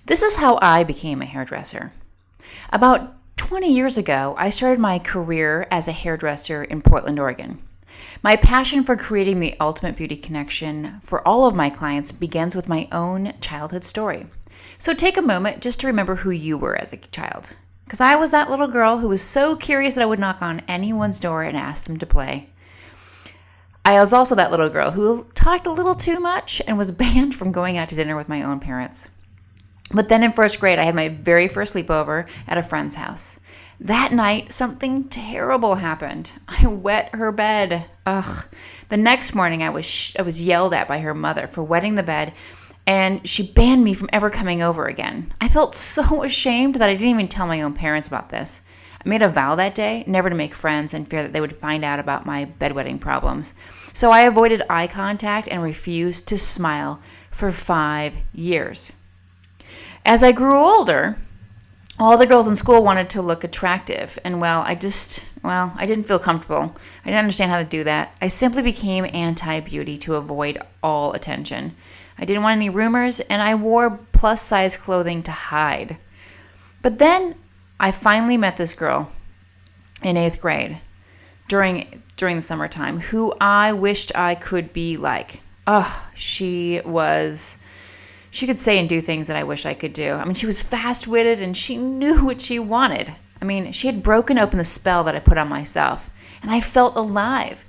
This is how I became a hairdresser. About 20 years ago, I started my career as a hairdresser in Portland, Oregon. My passion for creating the ultimate beauty connection for all of my clients begins with my own childhood story. So take a moment just to remember who you were as a child. Because I was that little girl who was so curious that I would knock on anyone's door and ask them to play. I was also that little girl who talked a little too much and was banned from going out to dinner with my own parents. But then in first grade, I had my very first sleepover at a friend's house. That night, something terrible happened. I wet her bed. Ugh. The next morning, I was yelled at by her mother for wetting the bed, and she banned me from ever coming over again. I felt so ashamed that I didn't even tell my own parents about this. I made a vow that day never to make friends in fear that they would find out about my bedwetting problems. So I avoided eye contact and refused to smile for 5 years. As I grew older, all the girls in school wanted to look attractive, and I didn't feel comfortable. I didn't understand how to do that. I simply became anti-beauty to avoid all attention. I didn't want any rumors, and I wore plus-size clothing to hide. But then I finally met this girl in 8th grade during the summertime who I wished I could be like. She could say and do things that I wish I could do. I mean, she was fast-witted and she knew what she wanted. I mean, she had broken open the spell that I put on myself, and I felt alive.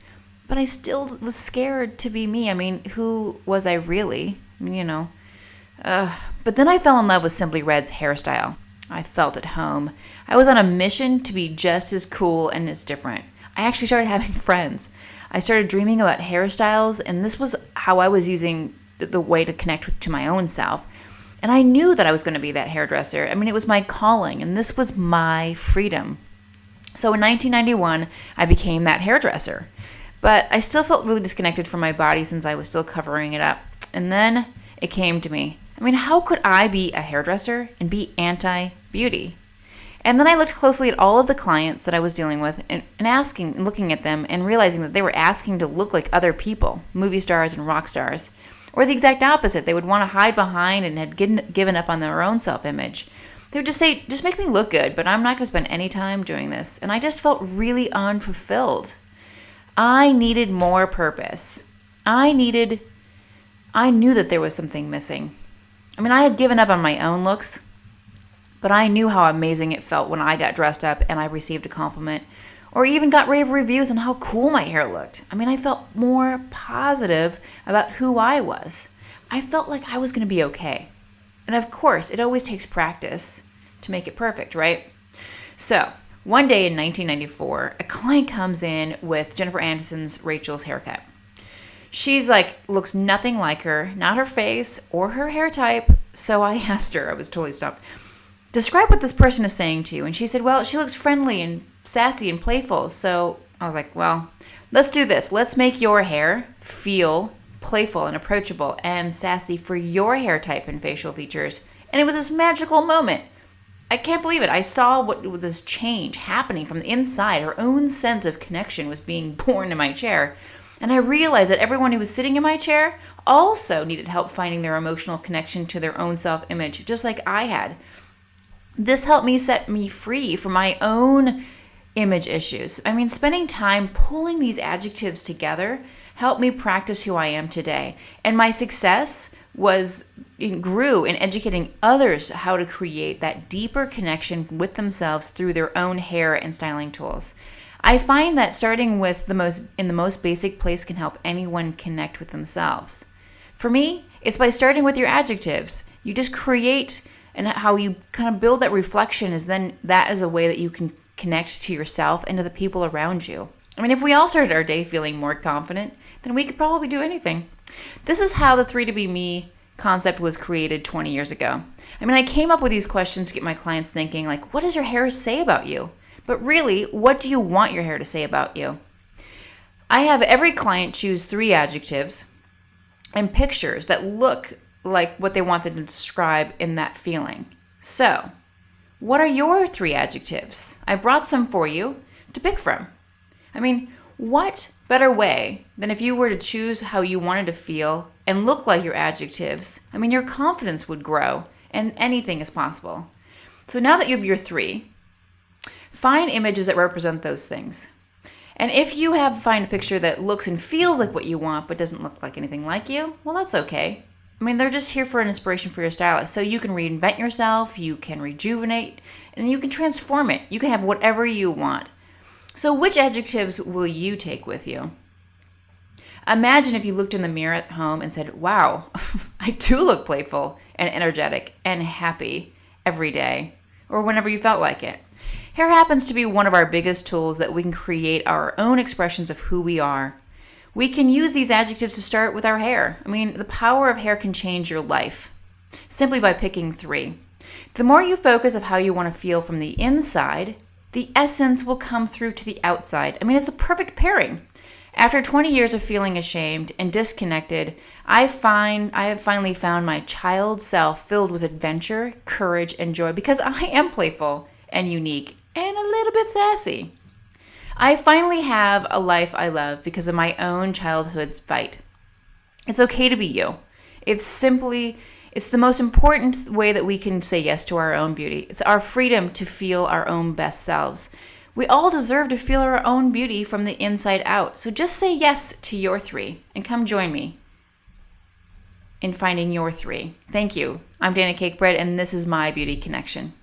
But I still was scared to be me. I mean, who was I really? But then I fell in love with Simply Red's hairstyle. I felt at home. I was on a mission to be just as cool and as different. I actually started having friends. I started dreaming about hairstyles, and this was how I was using the way to connect to my own self. And I knew that I was going to be that hairdresser. I mean, it was my calling, and this was my freedom. So in 1991, I became that hairdresser. But I still felt really disconnected from my body since I was still covering it up. And then it came to me. I mean, how could I be a hairdresser and be anti-beauty? And then I looked closely at all of the clients that I was dealing with and looking at them and realizing that they were asking to look like other people, movie stars and rock stars. Or the exact opposite. They would want to hide behind and had given up on their own self-image. They would just say, just make me look good, but I'm not going to spend any time doing this. And I just felt really unfulfilled. I needed more purpose. I knew that there was something missing. I mean, I had given up on my own looks, but I knew how amazing it felt when I got dressed up and I received a compliment, or even got rave reviews on how cool my hair looked. I mean, I felt more positive about who I was. I felt like I was going to be okay. And of course, it always takes practice to make it perfect, right? So, one day in 1994, a client comes in with Jennifer Aniston's Rachel's haircut. She's looks nothing like her, not her face or her hair type. So I asked her, I was totally stumped, describe what this person is saying to you. And she said, well, she looks friendly and sassy and playful. So I was like, well, let's do this. Let's make your hair feel playful and approachable and sassy for your hair type and facial features. And it was this magical moment. I can't believe it. I saw what this change happening from the inside. Her own sense of connection was being born in my chair. And I realized that everyone who was sitting in my chair also needed help finding their emotional connection to their own self-image, just like I had. This helped me set me free from my own image issues. I mean, spending time pulling these adjectives together helped me practice who I am today. And my success grew in educating others how to create that deeper connection with themselves through their own hair and styling tools. I find that starting with in the most basic place can help anyone connect with themselves. For me, it's by starting with your adjectives. You just create, and how you kind of build that reflection that is a way that you can connect to yourself and to the people around you. I mean, if we all started our day feeling more confident, then we could probably do anything. This is how the 3 to Be Me concept was created 20 years ago. I mean, I came up with these questions to get my clients thinking, what does your hair say about you? But really, what do you want your hair to say about you? I have every client choose 3 adjectives and pictures that look like what they want them to describe in that feeling. So, what are your 3 adjectives? I brought some for you to pick from. I mean, what better way than if you were to choose how you wanted to feel and look like your adjectives? I mean, your confidence would grow and anything is possible. So now that you have your 3, find images that represent those things. And if you find a picture that looks and feels like what you want but doesn't look like anything like you, well, that's okay. I mean, they're just here for an inspiration for your stylist. So you can reinvent yourself, you can rejuvenate, and you can transform it. You can have whatever you want. So which adjectives will you take with you? Imagine if you looked in the mirror at home and said, wow, I do look playful and energetic and happy every day, or whenever you felt like it. Hair happens to be one of our biggest tools that we can create our own expressions of who we are. We can use these adjectives to start with our hair. I mean, the power of hair can change your life simply by picking 3. The more you focus on how you want to feel from the inside, the essence will come through to the outside. I mean, it's a perfect pairing. After 20 years of feeling ashamed and disconnected, I have finally found my child self filled with adventure, courage, and joy because I am playful and unique and a little bit sassy. I finally have a life I love because of my own childhood fight. It's okay to be you. It's the most important way that we can say yes to our own beauty. It's our freedom to feel our own best selves. We all deserve to feel our own beauty from the inside out. So just say yes to your 3 and come join me in finding your 3. Thank you. I'm Dayna Cakebread, and this is my Beauty Connection.